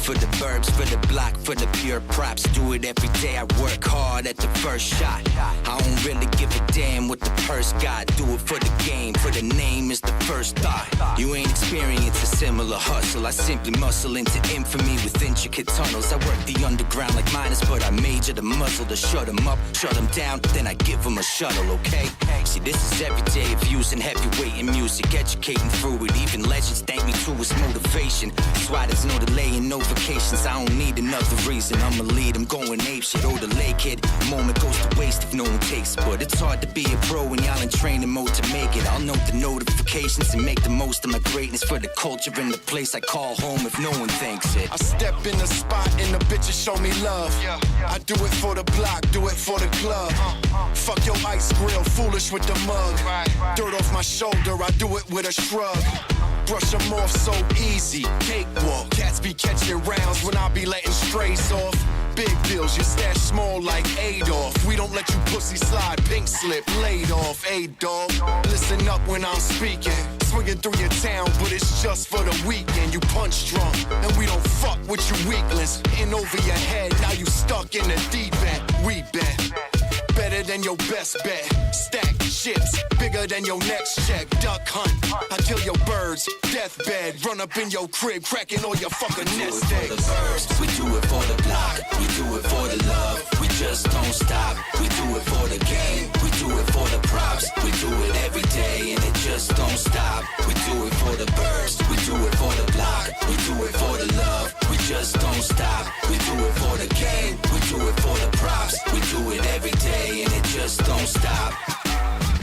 for the burbs, for the block, for the pure props. Do it every day, I work hard at the first shot. I don't really give a damn what the purse got. Do it for the game, for the name is the first thought. You ain't experienced a similar hustle. I simply muscle into infamy with intricate tunnels. I work the underground like miners, but I major the muzzle to shut them up, shut them down, then I give them a shuttle, okay? See, this is every day of using heavyweight in music, educating through it. Even legends thank me through its motivation. That's why there's no delay and no vacations. I don't need another reason. I'ma lead, I'm going ape shit. Oh, the lake kid, moment goes to waste if no one takes it. But it's hard to be a pro when y'all in training mode to make it. I'll note the notifications and make the most of my greatness for the culture in the place I call home if no one thinks it. I step in the spot and the bitches show me love. I do it for the block, do it for the club. Fuck your ice grill, foolish with the mug. Dirt off my shoulder, I do it with a shrug. Brush them off so easy, cakewalk. Cats be catching rounds when I be letting strays off. Big deals, your stash small like Adolf. We don't let you pussy slide, pink slip, laid off, A-dog. Listen up when I'm speaking. Swinging through your town, but it's just for the weekend. You punch drunk, and we don't fuck with you weaklings. In over your head, now you stuck in the deep end. We bet. Better than your best bet. Stack chips, bigger than your next check. Duck hunt, I kill your birds. Deathbed, run up in your crib, cracking all your fucking nest eggs. We do it for the block, we do it for the love. We just don't stop. We do it for the game, we do it for the props. We do it every day and it just don't stop. We do it for the burst, we do it for the block. We do it for the love, we just don't stop. We do it for the game, we do it for the props. We do it every day and it just don't stop.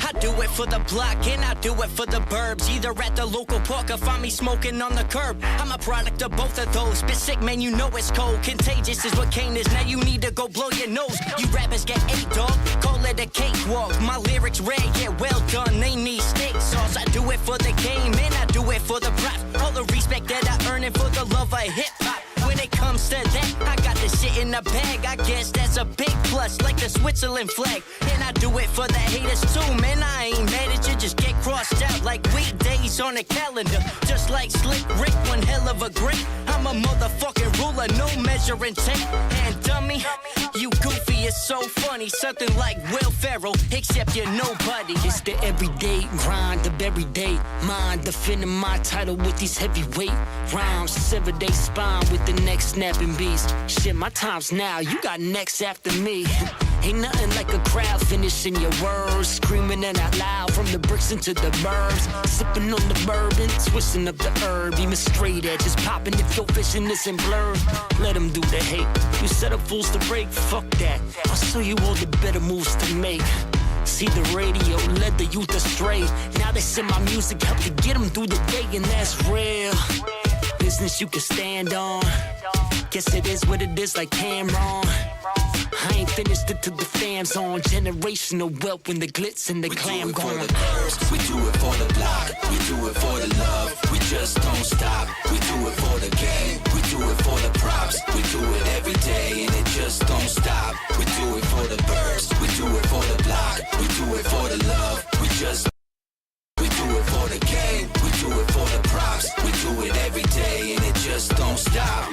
I do it for the block and I do it for the burbs. Either at the local park or find me smoking on the curb. I'm a product of both of those. Spit sick, man, you know it's cold. Contagious is what Kane is. Now you need to go blow your nose. You rappers get ate, dog. Call it a cakewalk. My lyrics rare, yeah, well done. They need steak sauce. I do it for the game and I do it for the props. All the respect that I earn it for the love of hip hop. When it comes to that, I got this shit in the bag. I guess that's a big plus, like the Switzerland flag. And I do it for the haters too, man. I ain't mad at you, just get crossed out like weekdays on the calendar. Just like Slick Rick, one hell of a great. I'm a motherfucking ruler, no measuring tape. And dummy, you goofy, it's so funny. Something like Will Ferrell, except you're nobody. It's the everyday grind of everyday mind. Defending my title with these heavyweight rhymes. 7-day spine with the next snapping beats. Shit, my time's now, you got next after me. Ain't nothing like a crowd finishing your words. Screaming it out loud from the bricks into the burbs. Sipping on the bourbon, twisting up the herb. Even straight edges popping if your vision isn't blurred. Let them do the hate. You set up fools to break, fuck that. I'll show you all the better moves to make. See the radio led the youth astray. Now they send my music help to get them through the day, and that's real. Business you can stand on. Guess it is what it is like Cameron. I ain't finished it till the fam's on. Generational wealth when the glitz and the clam gone. We do it for the block, we do it for the love. We just don't stop. We do it for the game, we do it for the props. We do it every day and it just don't stop. We do it for the burst, we do it for the block. We do it for the love, we do it for the game, we do it for the props. We do it every day and it just don't stop.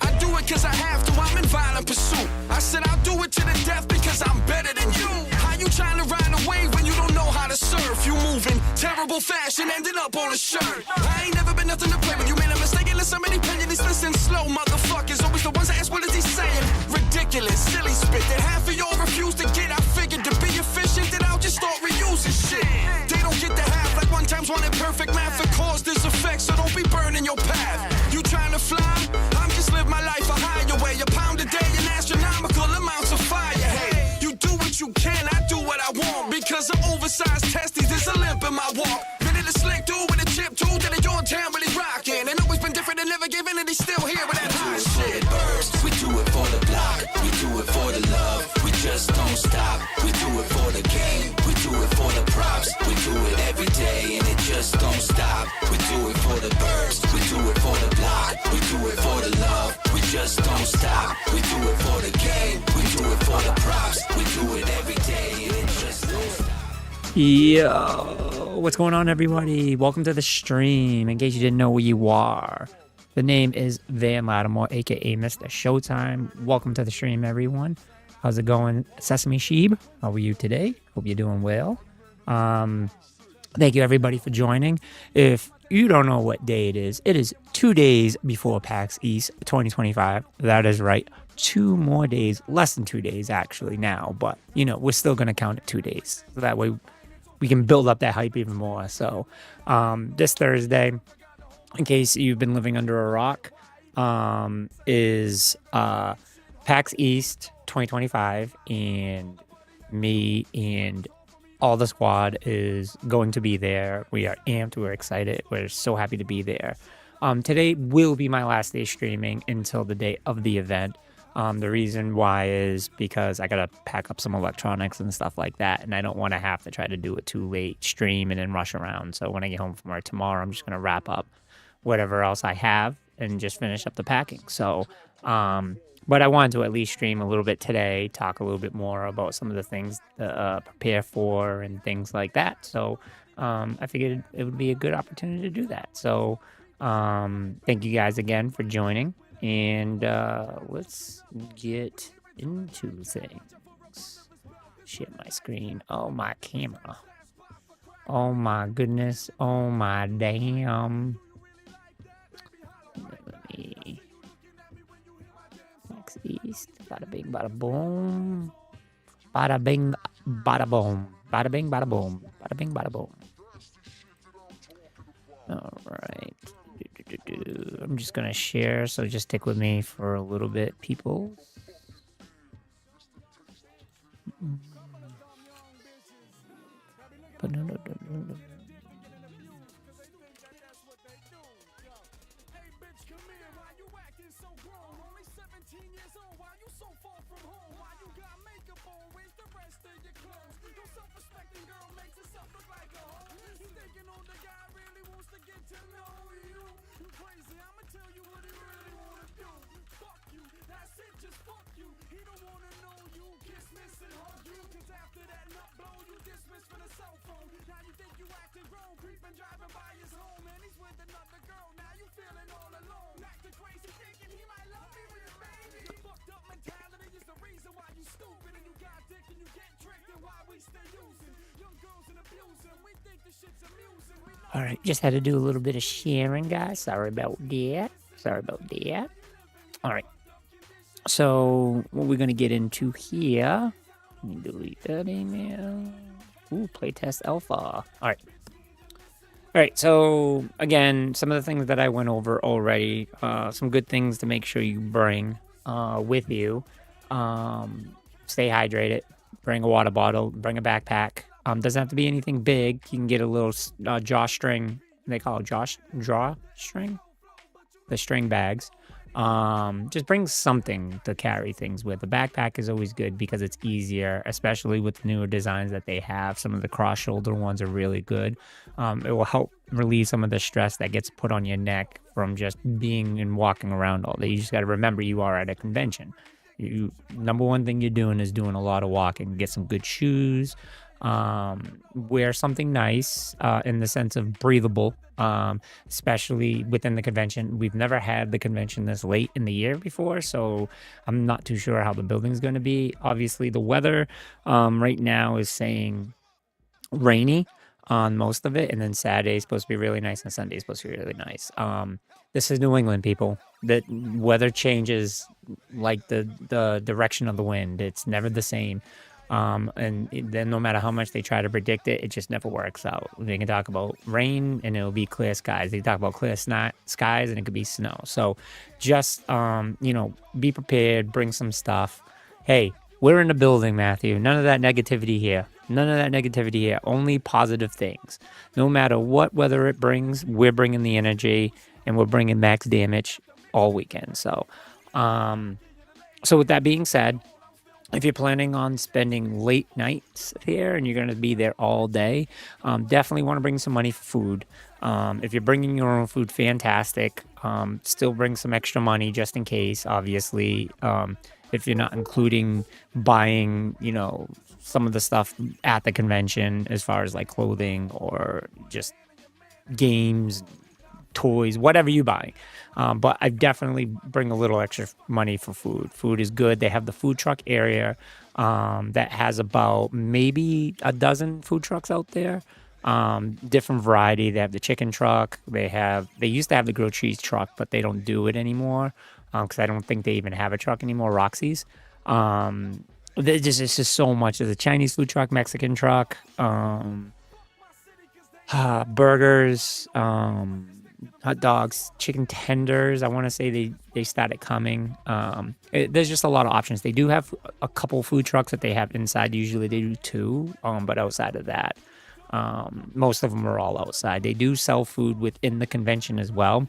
I do it cause I have to, I'm in violent pursuit. I said I'll do it to the death because I'm better than you. How you trying to ride a wave when you don't know how to surf? You moving terrible fashion, ending up on a shirt. I ain't never been nothing to play with. You made a mistake and listen many pennies. Listen slow, motherfuckers. Always the ones that ask what is he saying. Ridiculous, silly spit that half of y'all refuse to get. I figured to be efficient that I'll just start reusing shit. They don't get the half like one times one in perfect math. It cause this effect, so don't be burning your path. You trying to fly? I'm just live my life a higher way. A pound a day in astronomical amounts of fire. Hey, you do what you can, I do what I want. Because of oversized testes, there's a limp in my walk. Been in a slick dude with a chip too, that in your town really rockin'. And always been different and never given, and he's still here with that hot shit. Burst, we do it for the block, we do it for the love. We just don't stop. We do it for the game, we do it for the props. We do it every day and it just don't stop. We do it for the burst, we do it for the block. We do it for the love, we just don't stop. We do it for the game, we do it for the props. We do it every day and it just don't stop. Yo, what's going on, everybody? Welcome to the stream. In case you didn't know where you are, The name is Van Lattimore, aka Mr. Showtime. Welcome to the stream, everyone. How's it going, Sesame Sheep? How are you today? Hope you're doing well. Thank you, everybody, for joining. If you don't know what day it is 2 days before PAX East 2025. That is right. 2 more days, less than 2 days, actually, now. But, we're still going to count it 2 days. So that way we can build up that hype even more. So this Thursday, in case you've been living under a rock, is PAX East 2025, and me and all the squad is going to be there. We are amped. We're excited. We're so happy to be there. Today will be my last day streaming until the day of the event. The reason why is because I gotta pack up some electronics and stuff like that, and I don't want to have to try to do it too late, stream and then rush around. So when I get home from work tomorrow, I'm just gonna wrap up whatever else I have and just finish up the packing. So, but I wanted to at least stream a little bit today, talk a little bit more about some of the things to prepare for and things like that. So I figured it would be a good opportunity to do that. So thank you guys again for joining, and let's get into things. Share my screen. Oh, my camera. Oh, my goodness. Oh, my damn. Let me... PAX East. Bada bing, bada boom. Bada bing, bada boom. Bada bing, bada boom. Bada bing, bada boom. All right. I'm just going to share, so just stick with me for a little bit, people. All right, just had to do a little bit of sharing, guys. Sorry about that. All right. So, what we're going to get into here. Let me delete that email. Ooh, playtest alpha. All right, so, again, some of the things that I went over already. Some good things to make sure you bring with you. Stay hydrated. Bring a water bottle. Bring a backpack. Doesn't have to be anything big. You can get a little drawstring. They call it drawstring? The string bags. Just bring something to carry things with. A backpack is always good because it's easier, especially with the newer designs that they have. Some of the cross-shoulder ones are really good. It will help relieve some of the stress that gets put on your neck from just being and walking around all day. You just got to remember you are at a convention. Number one thing you're doing is doing a lot of walking. Get some good shoes. Wear something nice in the sense of breathable, especially within the convention. We've never had the convention this late in the year before, so I'm not too sure how the building's going to be. Obviously, the weather right now is saying rainy on most of it, and then Saturday is supposed to be really nice, and Sunday is supposed to be really nice. This is New England, people. The weather changes like the direction of the wind. It's never the same. And then no matter how much they try to predict it, it just never works out. They can talk about rain and it'll be clear skies. They talk about clear skies and it could be snow. So just, be prepared, bring some stuff. Hey, we're in the building, Matthew. None of that negativity here. Only positive things. No matter what weather it brings, we're bringing the energy and we're bringing max damage all weekend. So with that being said, if you're planning on spending late nights here and you're going to be there all day, definitely want to bring some money for food. If you're bringing your own food, fantastic. Still bring some extra money just in case, obviously. If you're not including buying, some of the stuff at the convention as far as like clothing or just games, toys, whatever you buy. But I definitely bring a little extra money for food. Food is good. They have the food truck area that has about maybe a dozen food trucks out there. Different variety. They have the chicken truck. They used to have the grilled cheese truck, but they don't do it anymore because I don't think they even have a truck anymore. Roxy's. It's just so much. There's a Chinese food truck, Mexican truck, burgers, hot dogs, chicken tenders. I want to say they started coming. There's just a lot of options. They do have a couple food trucks that they have inside. Usually they do two, but outside of that, most of them are all outside. They do sell food within the convention as well,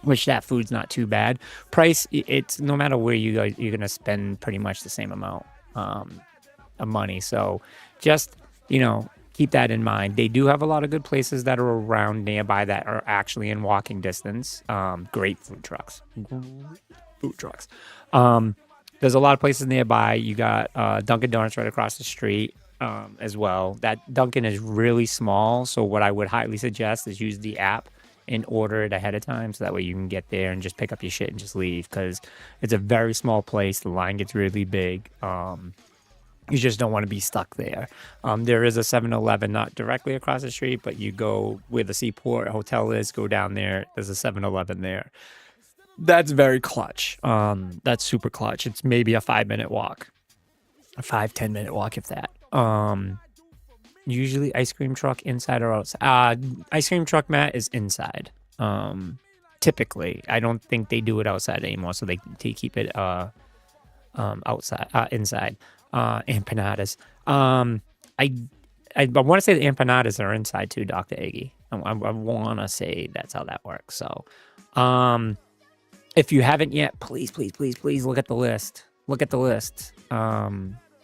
which that food's not too bad. Price, it's no matter where you go, you're gonna spend pretty much the same amount of money. So just keep that in mind. They do have a lot of good places that are around nearby that are actually in walking distance. Great food trucks. There's a lot of places nearby. You got Dunkin' Donuts right across the street as well. That Dunkin' is really small, so what I would highly suggest is use the app and order it ahead of time, so that way you can get there and just pick up your shit and just leave, because it's a very small place. The line gets really big. You just don't want to be stuck there. There is a 7-Eleven not directly across the street, but you go where the Seaport Hotel is, go down there. There's a 7-Eleven there. That's very clutch. That's super clutch. It's maybe a 5-minute walk, a 5-10 minute walk, if that. Usually ice cream truck inside or outside. Ice cream truck, Matt, is inside. Typically, I don't think they do it outside anymore, so they keep it outside, inside. Empanadas. I want to say the empanadas are inside too, Dr. Iggy. I want to say that's how that works. So, if you haven't yet, please look at the list. Look at the list.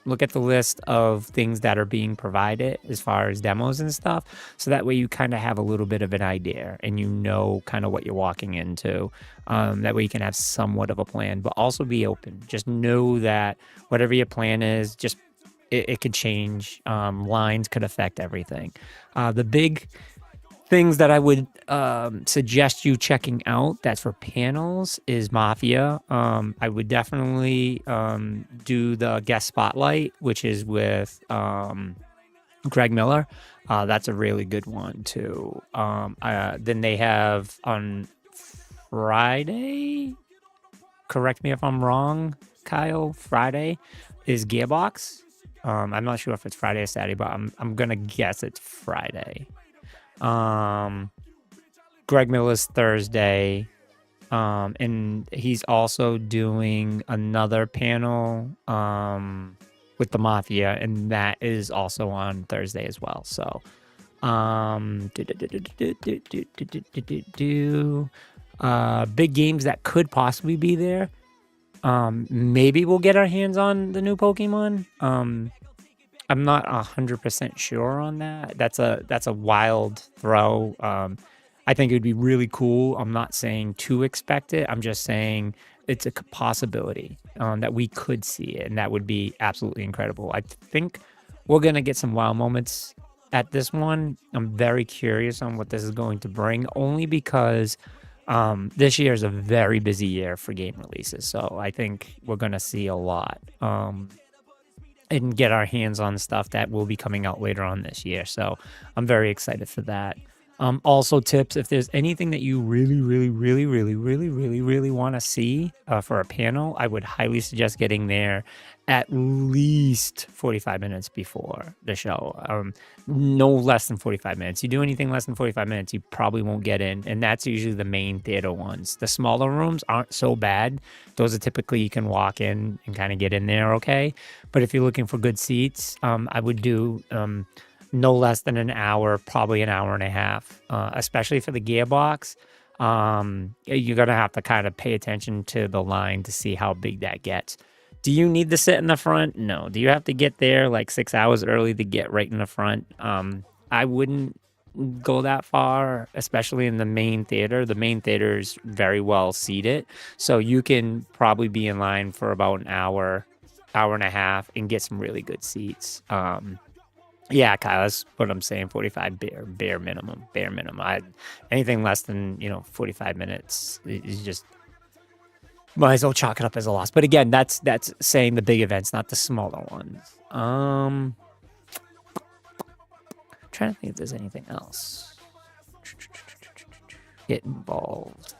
Look at the list of things that are being provided as far as demos and stuff. So that way you kind of have a little bit of an idea and you know kind of what you're walking into. That way you can have somewhat of a plan, but also be open. Just know that whatever your plan is, just it could change. Lines could affect everything. The big things that I would suggest you checking out that's for panels is Mafia. I would definitely do the guest spotlight, which is with Greg Miller. That's a really good one too. Then they have on Friday, correct me if I'm wrong, Kyle, Friday is Gearbox. I'm not sure if it's Friday or Saturday, but I'm gonna guess it's Friday. Greg Miller's Thursday, and he's also doing another panel with the Mafia, and that is also on Thursday as well. So big games that could possibly be there. Maybe we'll get our hands on the new Pokemon. I'm not 100% sure on that. That's a wild throw. I think it would be really cool. I'm not saying to expect it. I'm just saying it's a possibility that we could see it, and that would be absolutely incredible. I think we're going to get some wow moments at this one. I'm very curious on what this is going to bring, only because this year is a very busy year for game releases. So I think we're going to see a lot. And get our hands on stuff that will be coming out later on this year. So I'm very excited for that. Also tips, if there's anything that you really want to see for a panel, I would highly suggest getting there at least 45 minutes before the show. No less than 45 minutes. You do anything less than 45 minutes, you probably won't get in. And that's usually the main theater ones. The smaller rooms aren't so bad. Those are typically you can walk in and kind of get in there okay. But if you're looking for good seats, I would do no less than an hour, probably an hour and a half, especially for the Gearbox. You're going to have to kind of pay attention to the line to see how big that gets. Do you need to sit in the front? No. Do you have to get there like 6 hours early to get right in the front? I wouldn't go that far, especially in the main theater. The main theater is very well seated, so you can probably be in line for about an hour and a half and get some really good seats. Yeah, Kyle, that's what I'm saying. 45 bare minimum, bare minimum. Anything less than 45 minutes is just might as well chalk it up as a loss. But again, that's saying the big events, not the smaller ones. Trying to think if there's anything else. Get involved.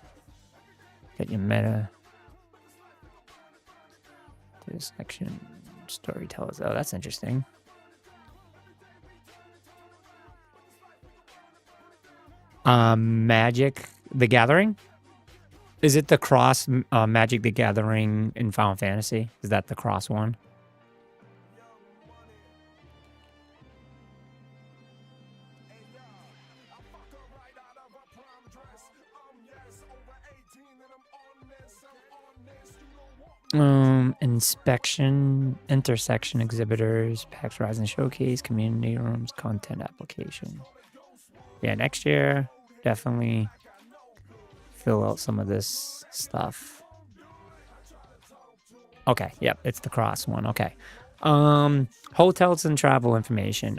Get your meta. Do this section. Storytellers. Oh, that's interesting. Magic the Gathering? Is it the cross Magic the Gathering in Final Fantasy? Is that the cross one? Inspection, intersection exhibitors, PAX Rising Showcase, community rooms, content applications. Yeah, next year, definitely fill out some of this stuff. Okay, yep, it's the cross one. Okay. Hotels and travel information.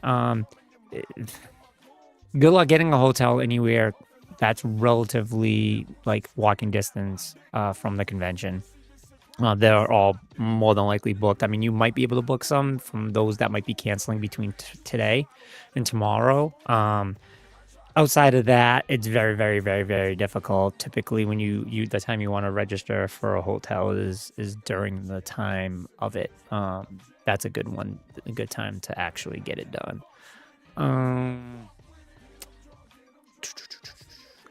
Good luck getting a hotel anywhere that's relatively like walking distance from the convention. They're all more than likely booked. I mean, you might be able to book some from those that might be canceling between today and tomorrow. Outside of that, it's very, very, very, very difficult. Typically, when the time you want to register for a hotel is during the time of it. That's a good one, a good time to actually get it done.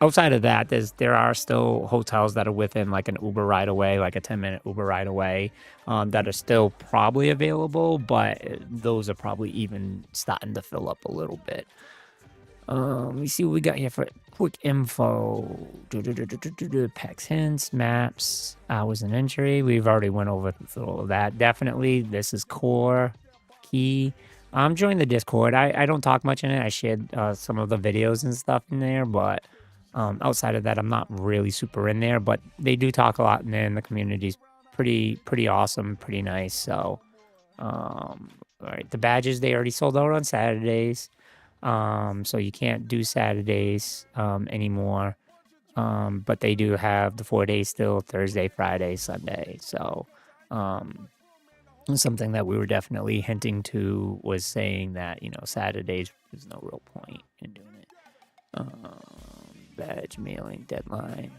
Outside of that, there are still hotels that are within like an Uber ride away, like a 10-minute Uber ride away, that are still probably available, but those are probably even starting to fill up a little bit. Let me see what we got here for quick info. PAX hints, maps, hours and entry. We've already went over all of that. Definitely, this is core, key. Join the Discord. I don't talk much in it. I shared some of the videos and stuff in there, but outside of that, I'm not really super in there. But they do talk a lot in there, and the community's pretty awesome, pretty nice. So, all right, the badges, they already sold out on Saturdays. So you can't do Saturdays anymore. But they do have the 4 days still, Thursday, Friday, Sunday. So something that we were definitely hinting to was saying that, Saturdays, there's no real point in doing it. Badge mailing deadline,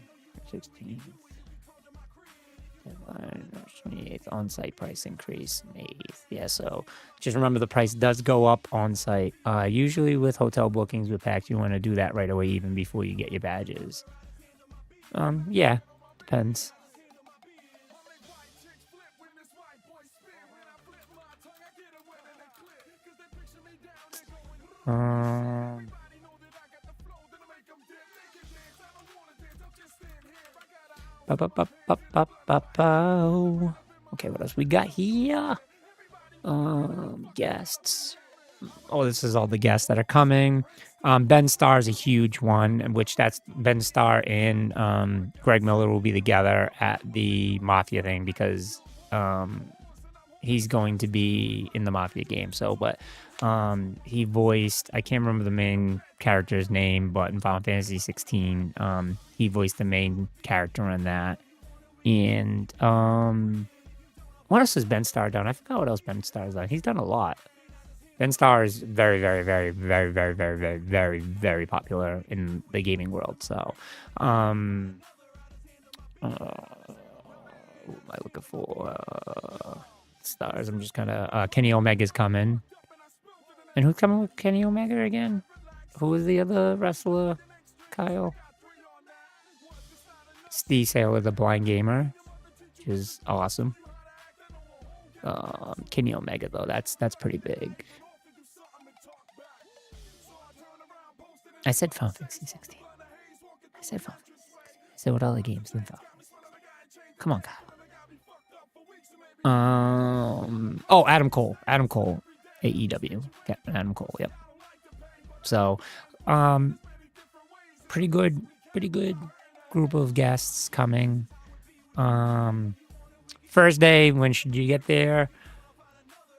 16th. Deadline, March 28th. On-site price increase, May 8th. Yeah, so just remember the price does go up on-site. Usually with hotel bookings with PAX, you want to do that right away, even before you get your badges. Yeah, depends. Okay, what else we got here? Guests. Oh, this is all the guests that are coming. Ben Starr is a huge one, which that's Ben Starr and Greg Miller will be together at the Mafia thing because he's going to be in the Mafia game. So, but he voiced, I can't remember the main character's name, but in Final Fantasy 16, he voiced the main character in that. And what else has Ben Starr done? I forgot what else Ben Starr's done. He's done a lot. Ben Starr is very, very, very, very, very, very, very, very, very popular in the gaming world. So, what am I looking for? Stars. I'm just kind of Kenny Omega's coming. And who's coming with Kenny Omega again? Who was the other wrestler? Kyle? Steve Sailor, the blind gamer, which is awesome. Kenny Omega though, that's pretty big. I said Final Fantasy 16. I said Final Fantasy 16. I said what other games than Final Fantasy 16. Come on, Kyle. Oh, Adam Cole, AEW, yeah, Adam Cole, yep. So, pretty good group of guests coming. First day, when should you get there?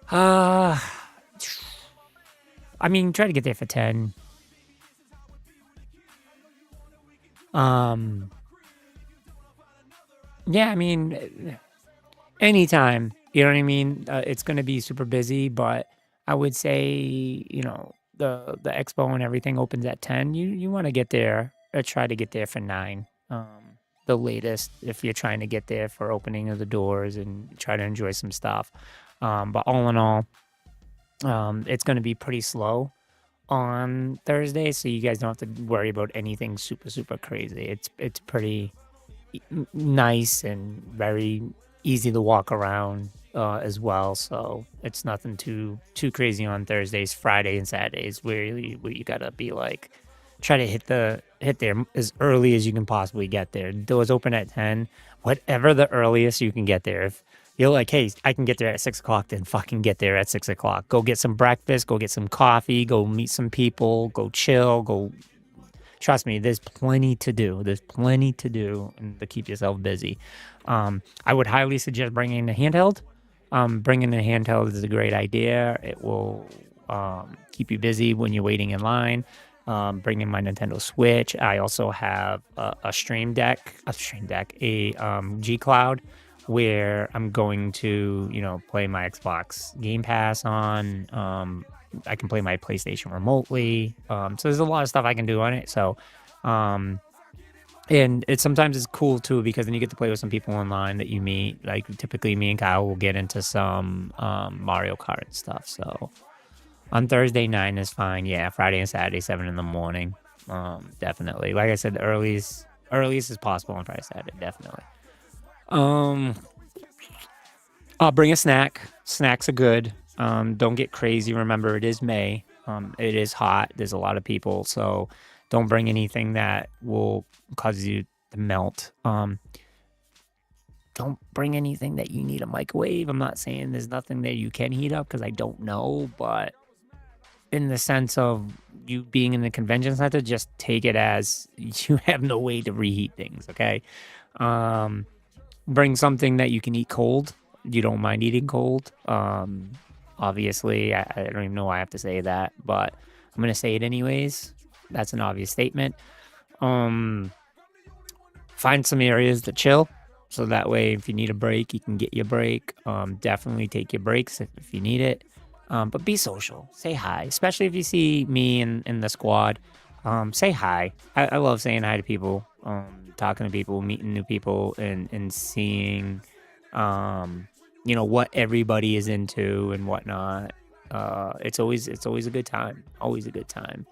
I I mean, try to get there for 10. Yeah, I mean, anytime. You know what I mean? It's going to be super busy, but I would say, the expo and everything opens at 10. You want to get there or try to get there for 9. The latest, if you're trying to get there for opening of the doors and try to enjoy some stuff. But all in all, it's going to be pretty slow on Thursday, so you guys don't have to worry about anything super, super crazy. It's pretty nice and very easy to walk around as well. So it's nothing too crazy on Thursdays, Friday, and Saturdays where you gotta be like try to hit there as early as you can possibly get there. Doors open at 10. Whatever the earliest you can get there. If you're like, hey, I can get there at 6 o'clock, then fucking get there at 6 o'clock. Go get some breakfast, go get some coffee, go meet some people, go chill, trust me, there's plenty to do. There's plenty to do and to keep yourself busy. I would highly suggest bringing a handheld. Bringing a handheld is a great idea. It will keep you busy when you're waiting in line. Bringing my Nintendo Switch. I also have a Stream Deck, a G Cloud, where I'm going to, play my Xbox Game Pass on. I can play my PlayStation remotely. So there's a lot of stuff I can do on it. So, and sometimes it's cool too, because then you get to play with some people online that you meet. Like typically me and Kyle will get into some Mario Kart and stuff. So on Thursday, 9 is fine. Yeah, Friday and Saturday, 7 in the morning. Definitely. Like I said, the earliest as possible on Friday, Saturday, definitely. I'll bring a snack. Snacks are good. Don't get crazy. Remember, it is May. It is hot. There's a lot of people, so don't bring anything that will cause you to melt. Don't bring anything that you need a microwave. I'm not saying there's nothing that you can heat up because I don't know, but in the sense of you being in the convention center, just take it as you have no way to reheat things, okay? Bring something that you can eat cold. You don't mind eating cold. Obviously, I don't even know why I have to say that, but I'm going to say it anyways. That's an obvious statement. Find some areas to chill. So that way, if you need a break, you can get your break. Definitely take your breaks if you need it. But be social. Say hi. Especially if you see me in the squad. Say hi. I love saying hi to people. Talking to people, meeting new people, and seeing, what everybody is into and whatnot. It's always a good time. Always a good time.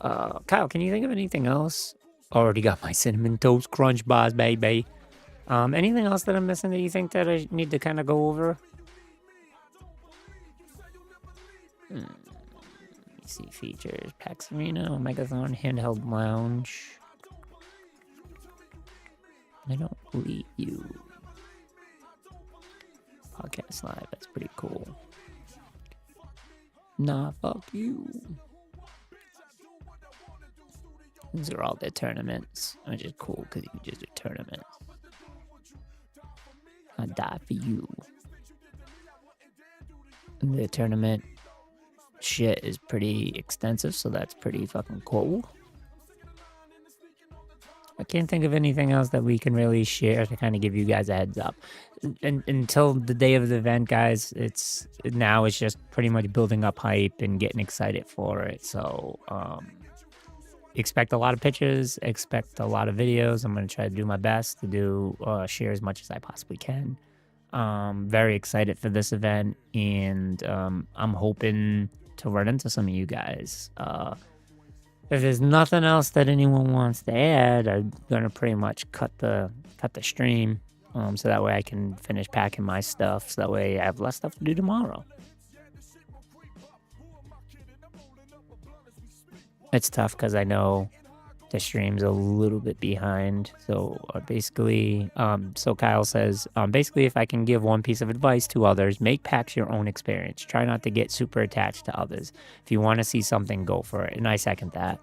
Kyle, can you think of anything else? Already got my Cinnamon Toast Crunch bars, baby. Anything else that I'm missing that you think that I need to kind of go over? Let me see features. PAX Arena, Megathon, Handheld Lounge. I don't believe you. Podcast Live, that's pretty cool. Nah, fuck you. These are all their tournaments, which is cool because you can just do tournaments. I'll die for you. And the tournament shit is pretty extensive, so that's pretty fucking cool. I can't think of anything else that we can really share to kind of give you guys a heads up. And until the day of the event, guys, it's just pretty much building up hype and getting excited for it. So expect a lot of pictures, expect a lot of videos. I'm going to try to do my best to share as much as I possibly can. Very excited for this event, and I'm hoping to run into some of you guys. If there's nothing else that anyone wants to add, I'm gonna pretty much cut the stream, so that way I can finish packing my stuff. So that way I have less stuff to do tomorrow. It's tough because I know the stream's a little bit behind. So basically, so Kyle says, basically, if I can give one piece of advice to others, make PAX your own experience. Try not to get super attached to others. If you want to see something, go for it. And I second that.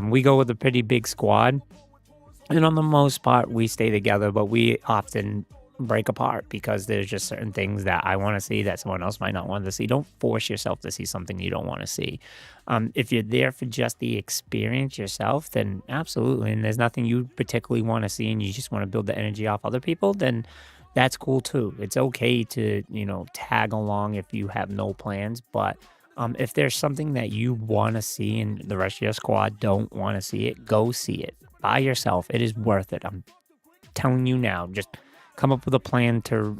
We go with a pretty big squad. And on the most part, we stay together, but we often break apart because there's just certain things that I want to see that someone else might not want to see. Don't force yourself to see something you don't want to see. If you're there for just the experience yourself, then absolutely. And there's nothing you particularly want to see and you just want to build the energy off other people, then that's cool too. It's okay to, tag along if you have no plans. But if there's something that you want to see and the rest of your squad don't want to see it, go see it by yourself. It is worth it. I'm telling you now, just come up with a plan to,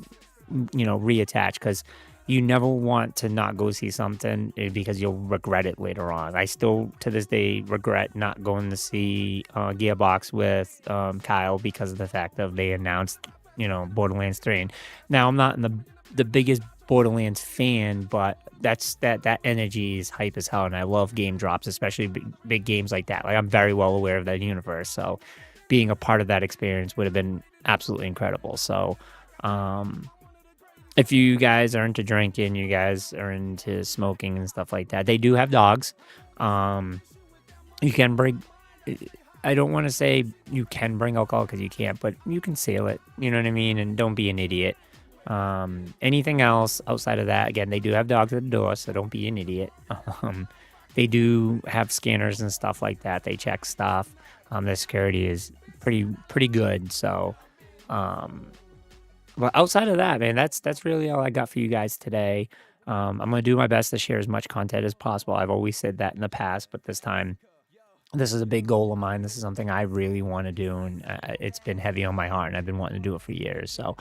reattach, because you never want to not go see something because you'll regret it later on. I still, to this day, regret not going to see Gearbox with Kyle because of the fact that they announced, Borderlands 3. And now I'm not in the biggest Borderlands fan, but that energy is hype as hell, and I love game drops, especially big games like that. Like, I'm very well aware of that universe, so being a part of that experience would have been absolutely incredible. So if you guys are into drinking, you guys are into smoking and stuff like that, they do have dogs. You can bring, I don't want to say you can bring alcohol because you can't, but you can seal it, you know what I mean? And don't be an idiot. Anything else outside of that, again, they do have dogs at the door, so don't be an idiot. They do have scanners and stuff like that. They check stuff. Their security is pretty good. So, but outside of that, man, that's really all I got for you guys today. I'm gonna do my best to share as much content as possible. I've always said that in the past, but this time, this is a big goal of mine. This is something I really want to do, and it's been heavy on my heart, and I've been wanting to do it for years. So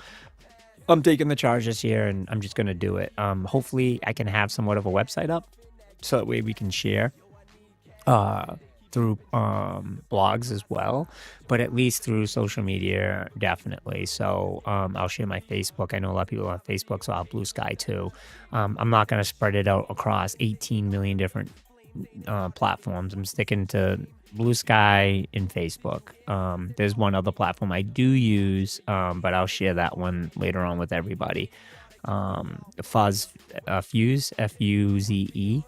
I'm taking the charge this year, and I'm just gonna do it. Hopefully, I can have somewhat of a website up, so that way we can share through blogs as well, but at least through social media, definitely. So I'll share my Facebook. I know a lot of people on Facebook, so I'll have Blue Sky too. I'm not going to spread it out across 18 million different platforms. I'm sticking to Blue Sky and Facebook. There's one other platform I do use, but I'll share that one later on with everybody. Fuzz, Fuse, F-U-Z-E.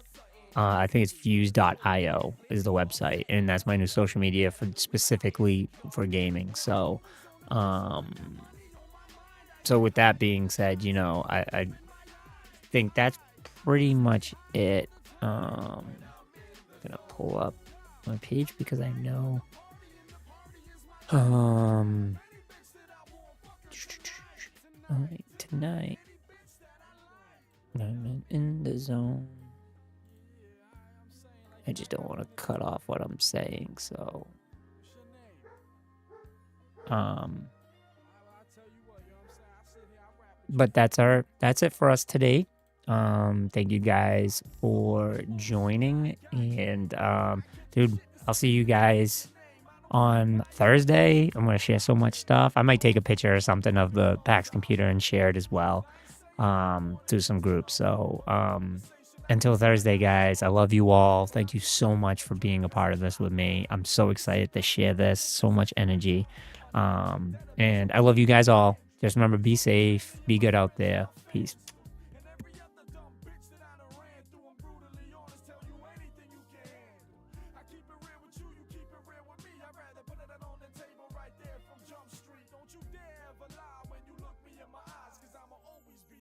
I think it's fuse.io is the website, and that's my new social media specifically for gaming. So, so with that being said, I think that's pretty much it. I'm gonna pull up my page because I know. All right, tonight I'm in the zone. I just don't want to cut off what I'm saying, so but that's it for us today. Thank you guys for joining, and dude, I'll see you guys on Thursday. I'm gonna share so much stuff. I might take a picture or something of the PAX computer and share it as well to some groups. So until Thursday, guys, I love you all. Thank you so much for being a part of this with me. I'm so excited to share this. So much energy. And I love you guys all. Just remember, be safe, be good out there. Peace.